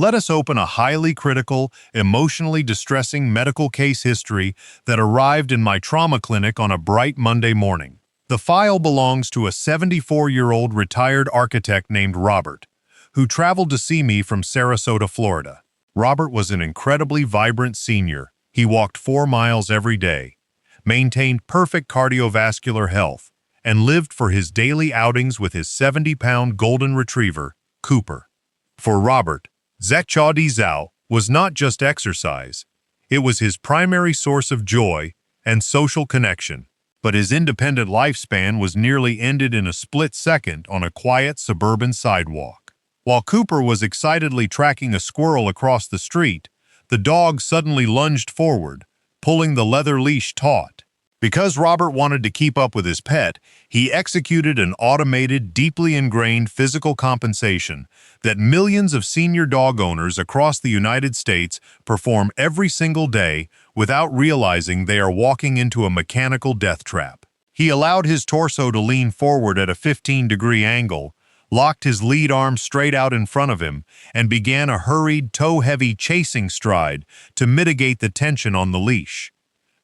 Let us open a highly critical, emotionally distressing medical case history that arrived in my trauma clinic on a bright Monday morning. The file belongs to a 74-year-old retired architect named Robert, who traveled to see me from Sarasota, Florida. Robert was an incredibly vibrant senior. He walked 4 miles every day, maintained perfect cardiovascular health, and lived for his daily outings with his 70-pound golden retriever, Cooper. For Robert, Zhao was not just exercise. It was his primary source of joy and social connection. But his independent lifespan was nearly ended in a split second on a quiet suburban sidewalk. While Cooper was excitedly tracking a squirrel across the street, the dog suddenly lunged forward, pulling the leather leash taut. Because Robert wanted to keep up with his pet, he executed an automated, deeply ingrained physical compensation that millions of senior dog owners across the United States perform every single day without realizing they are walking into a mechanical death trap. He allowed his torso to lean forward at a 15-degree angle, locked his lead arm straight out in front of him, and began a hurried, toe-heavy chasing stride to mitigate the tension on the leash.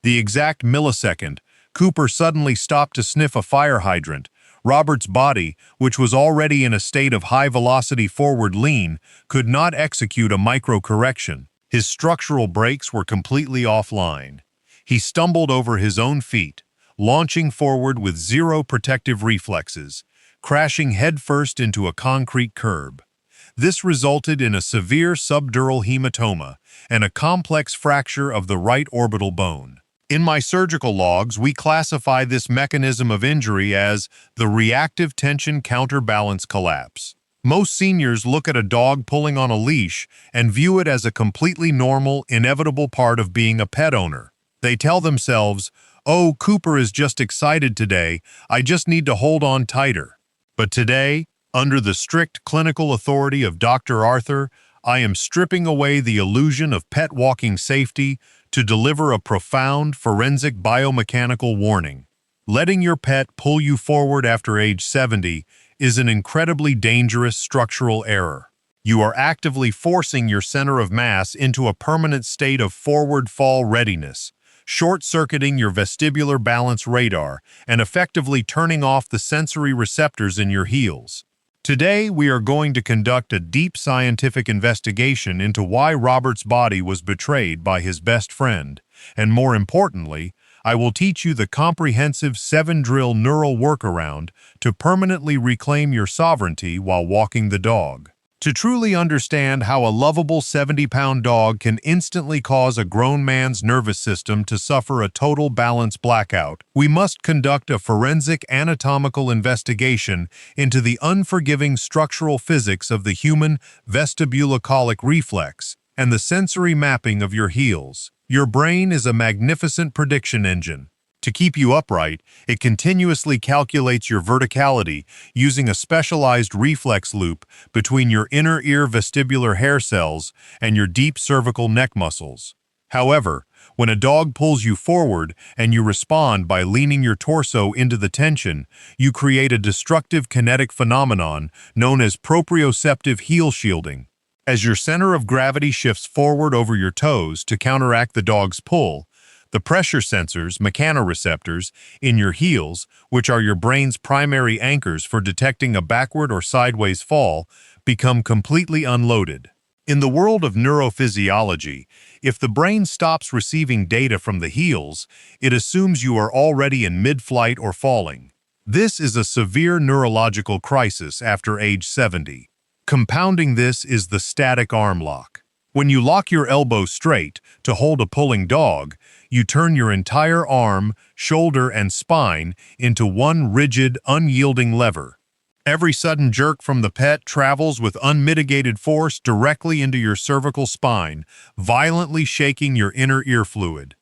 The exact millisecond, Cooper suddenly stopped to sniff a fire hydrant. Robert's body, which was already in a state of high-velocity forward lean, could not execute a micro-correction. His structural brakes were completely offline. He stumbled over his own feet, launching forward with zero protective reflexes, crashing headfirst into a concrete curb. This resulted in a severe subdural hematoma and a complex fracture of the right orbital bone. In my surgical logs, we classify this mechanism of injury as the reactive tension counterbalance collapse. Most seniors look at a dog pulling on a leash and view it as a completely normal, inevitable part of being a pet owner. They tell themselves, "Oh, Cooper is just excited today, I just need to hold on tighter." But today, under the strict clinical authority of Dr. Arthur, I am stripping away the illusion of pet walking safety to deliver a profound forensic biomechanical warning. Letting your pet pull you forward after age 70 is an incredibly dangerous structural error. You are actively forcing your center of mass into a permanent state of forward fall readiness, short-circuiting your vestibular balance radar and effectively turning off the sensory receptors in your heels. Today, we are going to conduct a deep scientific investigation into why Robert's body was betrayed by his best friend, and more importantly, I will teach you the comprehensive 7-drill neural workaround to permanently reclaim your sovereignty while walking the dog. To truly understand how a lovable 70-pound dog can instantly cause a grown man's nervous system to suffer a total balance blackout, we must conduct a forensic anatomical investigation into the unforgiving structural physics of the human vestibulocolic reflex and the sensory mapping of your heels. Your brain is a magnificent prediction engine. To keep you upright, it continuously calculates your verticality using a specialized reflex loop between your inner ear vestibular hair cells and your deep cervical neck muscles. However, when a dog pulls you forward and you respond by leaning your torso into the tension, you create a destructive kinetic phenomenon known as proprioceptive heel-shielding. As your center of gravity shifts forward over your toes to counteract the dog's pull, the pressure sensors, mechanoreceptors, in your heels, which are your brain's primary anchors for detecting a backward or sideways fall, become completely unloaded. In the world of neurophysiology, if the brain stops receiving data from the heels, it assumes you are already in mid-flight or falling. This is a severe neurological crisis after age 70. Compounding this is the static arm lock. When you lock your elbow straight to hold a pulling dog, you turn your entire arm, shoulder, and spine into one rigid, unyielding lever. Every sudden jerk from the pet travels with unmitigated force directly into your cervical spine, violently shaking your inner ear fluid.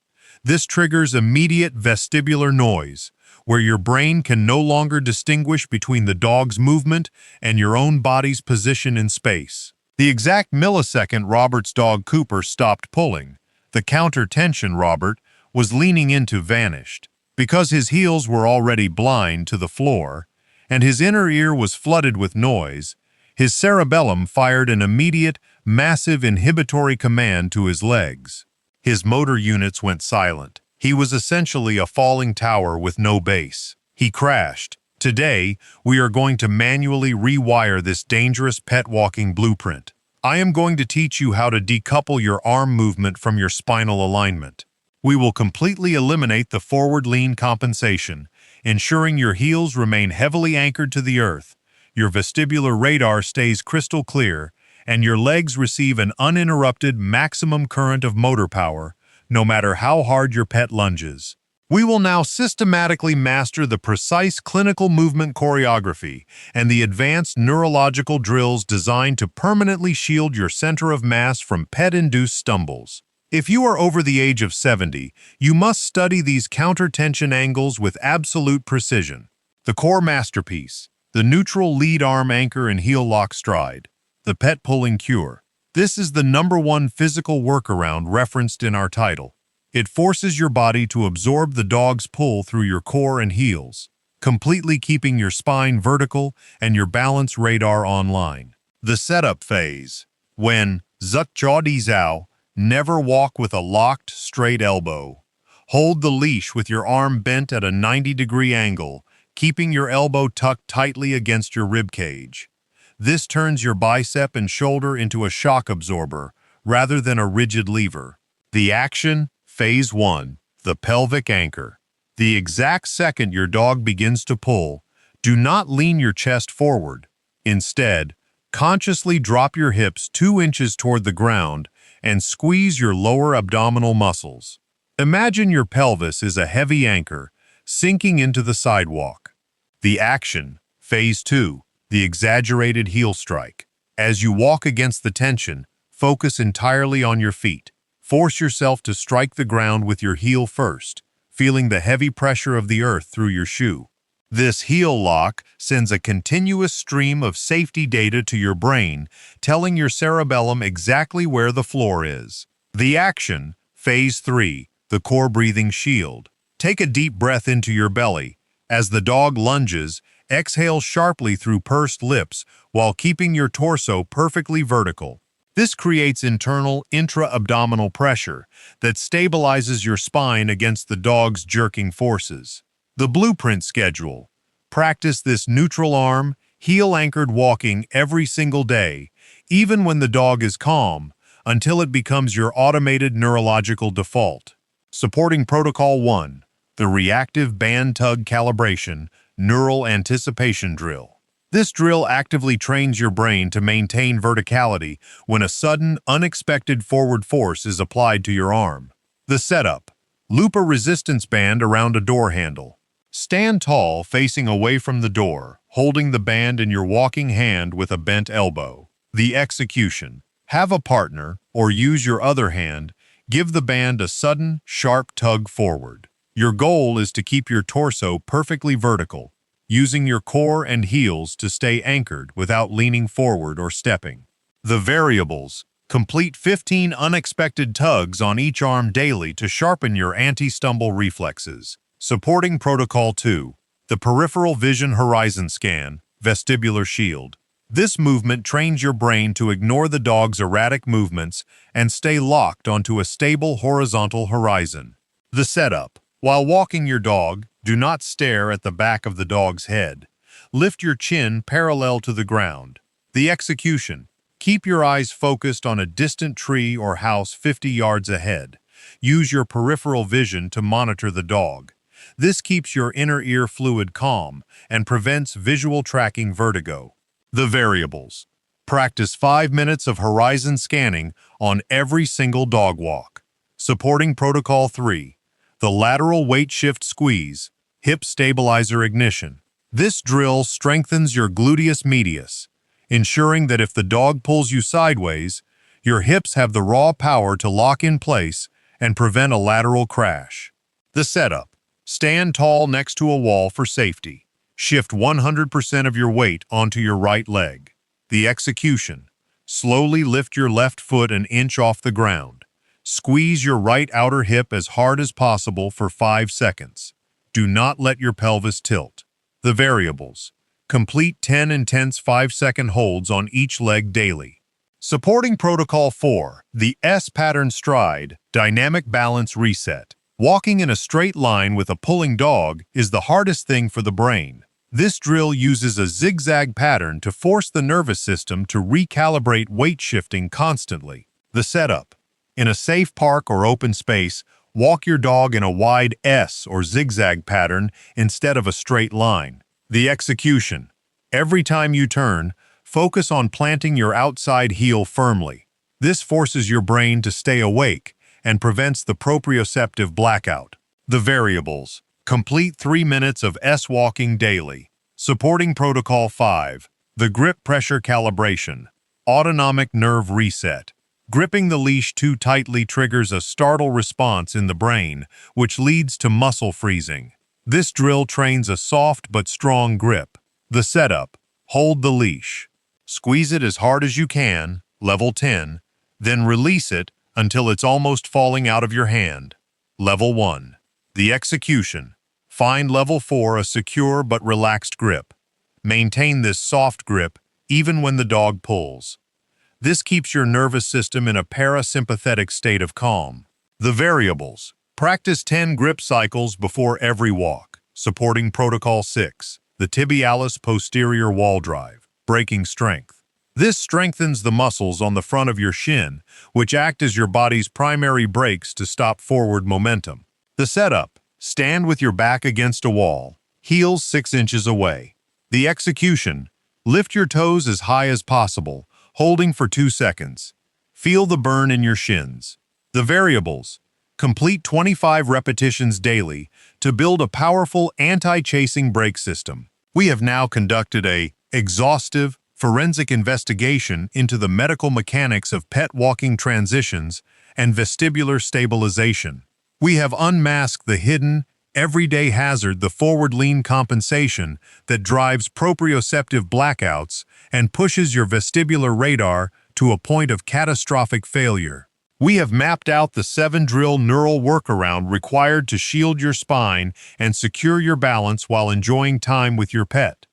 This triggers immediate vestibular noise, where your brain can no longer distinguish between the dog's movement and your own body's position in space. The exact millisecond Robert's dog Cooper stopped pulling, the counter-tension Robert was leaning into vanished. Because his heels were already blind to the floor, and his inner ear was flooded with noise, his cerebellum fired an immediate massive inhibitory command to his legs. His motor units went silent. He was essentially a falling tower with no base. He crashed. Today, we are going to manually rewire this dangerous pet walking blueprint. I am going to teach you how to decouple your arm movement from your spinal alignment. We will completely eliminate the forward lean compensation, ensuring your heels remain heavily anchored to the earth, your vestibular radar stays crystal clear, and your legs receive an uninterrupted maximum current of motor power, no matter how hard your pet lunges. We will now systematically master the precise clinical movement choreography and the advanced neurological drills designed to permanently shield your center of mass from pet-induced stumbles. If you are over the age of 70, you must study these counter-tension angles with absolute precision. The core masterpiece, the neutral lead arm anchor and heel lock stride, the pet pulling cure. This is the #1 physical workaround referenced in our title. It forces your body to absorb the dog's pull through your core and heels, completely keeping your spine vertical and your balance radar online. The setup phase. When Zhao Zhao, never walk with a locked, straight elbow. Hold the leash with your arm bent at a 90-degree angle, keeping your elbow tucked tightly against your rib cage. This turns your bicep and shoulder into a shock absorber, rather than a rigid lever. The action, phase 1, the pelvic anchor. The exact second your dog begins to pull, do not lean your chest forward. Instead, consciously drop your hips 2 inches toward the ground and squeeze your lower abdominal muscles. Imagine your pelvis is a heavy anchor, sinking into the sidewalk. The action, phase 2, the exaggerated heel strike. As you walk against the tension, focus entirely on your feet. Force yourself to strike the ground with your heel first, feeling the heavy pressure of the earth through your shoe. This heel lock sends a continuous stream of safety data to your brain, telling your cerebellum exactly where the floor is. The action, phase 3, the core breathing shield. Take a deep breath into your belly. As the dog lunges, exhale sharply through pursed lips while keeping your torso perfectly vertical. This creates internal intra-abdominal pressure that stabilizes your spine against the dog's jerking forces. The blueprint schedule. Practice this neutral arm, heel-anchored walking every single day, even when the dog is calm, until it becomes your automated neurological default. Supporting Protocol 1, the reactive band tug calibration neural anticipation drill. This drill actively trains your brain to maintain verticality when a sudden, unexpected forward force is applied to your arm. The setup. Loop a resistance band around a door handle. Stand tall, facing away from the door, holding the band in your walking hand with a bent elbow. The execution. Have a partner, or use your other hand, give the band a sudden, sharp tug forward. Your goal is to keep your torso perfectly vertical, using your core and heels to stay anchored without leaning forward or stepping. The variables. Complete 15 unexpected tugs on each arm daily to sharpen your anti-stumble reflexes. Supporting Protocol 2, the peripheral vision horizon scan, vestibular shield. This movement trains your brain to ignore the dog's erratic movements and stay locked onto a stable horizontal horizon. The setup. While walking your dog, do not stare at the back of the dog's head. Lift your chin parallel to the ground. The execution. Keep your eyes focused on a distant tree or house 50 yards ahead. Use your peripheral vision to monitor the dog. This keeps your inner ear fluid calm and prevents visual tracking vertigo. The variables. Practice 5 minutes of horizon scanning on every single dog walk. Supporting Protocol 3, the lateral weight shift squeeze, hip stabilizer ignition. This drill strengthens your gluteus medius, ensuring that if the dog pulls you sideways, your hips have the raw power to lock in place and prevent a lateral crash. The setup. Stand tall next to a wall for safety. Shift 100% of your weight onto your right leg. The execution. Slowly lift your left foot an inch off the ground. Squeeze your right outer hip as hard as possible for 5 seconds. Do not let your pelvis tilt. The variables. Complete 10 intense 5-second holds on each leg daily. Supporting Protocol 4, the S-pattern stride, dynamic balance reset. Walking in a straight line with a pulling dog is the hardest thing for the brain. This drill uses a zigzag pattern to force the nervous system to recalibrate weight shifting constantly. The setup. In a safe park or open space, walk your dog in a wide S or zigzag pattern instead of a straight line. The execution. Every time you turn, focus on planting your outside heel firmly. This forces your brain to stay awake and prevents the proprioceptive blackout. The variables. Complete 3 minutes of S-walking daily. Supporting Protocol 5, the grip pressure calibration. Autonomic nerve reset. Gripping the leash too tightly triggers a startle response in the brain, which leads to muscle freezing. This drill trains a soft but strong grip. The setup. Hold the leash. Squeeze it as hard as you can, level 10, then release it until it's almost falling out of your hand. Level 1. The execution. Find level 4 a secure but relaxed grip. Maintain this soft grip even when the dog pulls. This keeps your nervous system in a parasympathetic state of calm. The variables. Practice 10 grip cycles before every walk. Supporting Protocol 6, the tibialis posterior wall drive, breaking strength. This strengthens the muscles on the front of your shin, which act as your body's primary brakes to stop forward momentum. The setup. Stand with your back against a wall, heels 6 inches away. The execution. Lift your toes as high as possible, holding for 2 seconds. Feel the burn in your shins. The variables. Complete 25 repetitions daily to build a powerful anti-chasing brake system. We have now conducted an exhaustive, forensic investigation into the medical mechanics of pet walking transitions and vestibular stabilization. We have unmasked the hidden, everyday hazard, the forward lean compensation that drives proprioceptive blackouts and pushes your vestibular radar to a point of catastrophic failure. We have mapped out the 7-drill neural workaround required to shield your spine and secure your balance while enjoying time with your pet.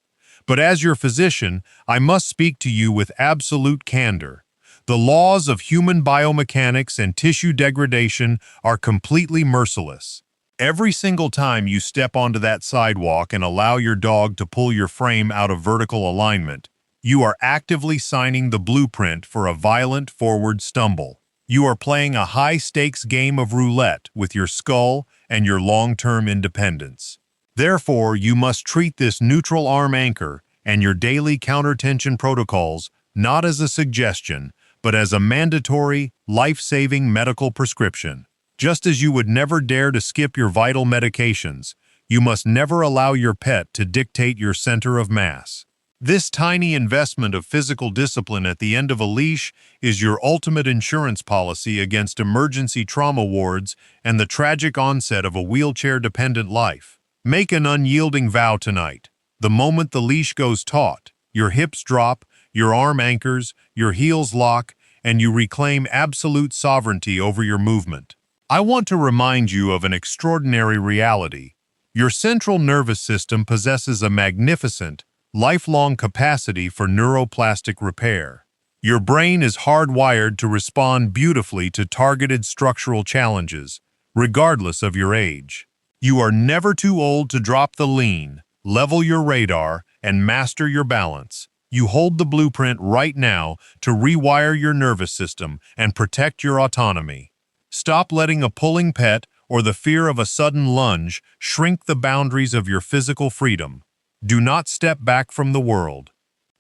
But as your physician, I must speak to you with absolute candor. The laws of human biomechanics and tissue degradation are completely merciless. Every single time you step onto that sidewalk and allow your dog to pull your frame out of vertical alignment, you are actively signing the blueprint for a violent forward stumble. You are playing a high-stakes game of roulette with your skull and your long-term independence. Therefore, you must treat this neutral arm anchor and your daily countertension protocols not as a suggestion, but as a mandatory, life-saving medical prescription. Just as you would never dare to skip your vital medications, you must never allow your pet to dictate your center of mass. This tiny investment of physical discipline at the end of a leash is your ultimate insurance policy against emergency trauma wards and the tragic onset of a wheelchair-dependent life. Make an unyielding vow tonight. The moment the leash goes taut, your hips drop, your arm anchors, your heels lock, and you reclaim absolute sovereignty over your movement. I want to remind you of an extraordinary reality. Your central nervous system possesses a magnificent, lifelong capacity for neuroplastic repair. Your brain is hardwired to respond beautifully to targeted structural challenges, regardless of your age. You are never too old to drop the lean, level your radar, and master your balance. You hold the blueprint right now to rewire your nervous system and protect your autonomy. Stop letting a pulling pet or the fear of a sudden lunge shrink the boundaries of your physical freedom. Do not step back from the world.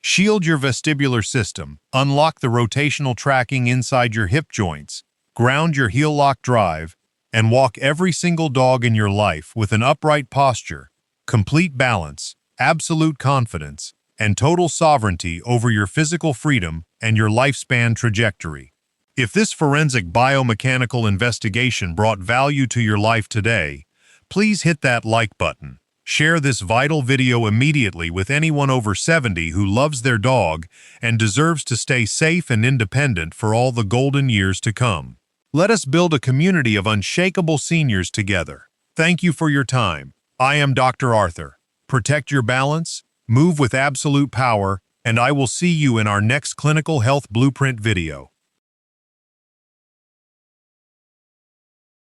Shield your vestibular system, unlock the rotational tracking inside your hip joints, ground your heel lock drive, and walk every single dog in your life with an upright posture, complete balance, absolute confidence, and total sovereignty over your physical freedom and your lifespan trajectory. If this forensic biomechanical investigation brought value to your life today, please hit that like button. Share this vital video immediately with anyone over 70 who loves their dog and deserves to stay safe and independent for all the golden years to come. Let us build a community of unshakable seniors together. Thank you for your time. I am Dr. Arthur. Protect your balance, move with absolute power, and I will see you in our next clinical health blueprint video.